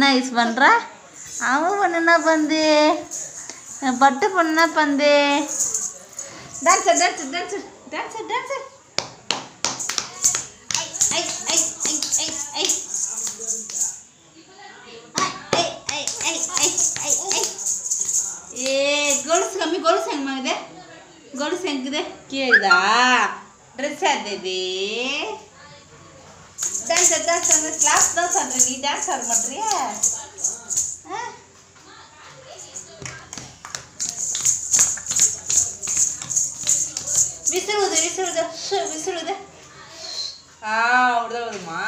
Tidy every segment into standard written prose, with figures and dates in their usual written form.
Nice பண்ணுறா. அவன் பண்ணுனா பந்து, பட்டு பொண்ணா பந்து. Dancer dancer dancer dancer dancer. ஐ ஐ ஐ ஐ ஐ ஏ கொலுசு கம்மி, கொலுசு எங்கம்மா இது, கொலுசு எங்குது கேக்குதா? ட்ரெஸ் ஆடுது. டான்ஸர் டான்ஸர் கிளாஸ் தான் சொல்ற, நீ டான்ஸ் ஆட மாட்டியா? விசிறுது விசிறுது விசிறுது. அப்படிதான் வருமா?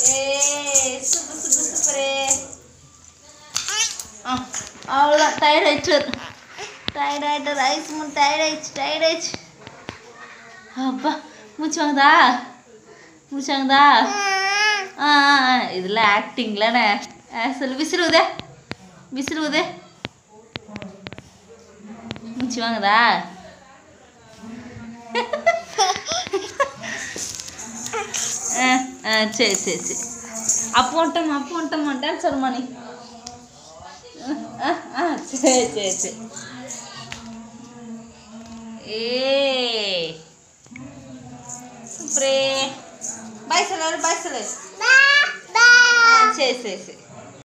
ஏ சூப்பர் சூப்பர் சூப்பரே. அவ்வளோதான், டயர்ட் ஆயிடுச்சு, டயர்ட் ஆகிட்டு ரைஸ் மூணு டயர்ட் ஆயிடுச்சு, டயர்ட் ஆயிடுச்சு. அப்பா மூச்சு வாங்குதா, மூச்சு வாங்குதா? இதெல்லாம் ஆக்டிங்லண்ணே. சொல்லு, விசிறுதே விசிறுதே. மூச்சு வாங்குதா? சரி சரி சரி. அப்போ வந்துட்டோமா டான்ஸ் ஆடுமா நீ? சரி சரி சரி. ஏ சூப்பரே. பாய் சொல்லு, பாய் சொல்லு. சரி சரி சரி.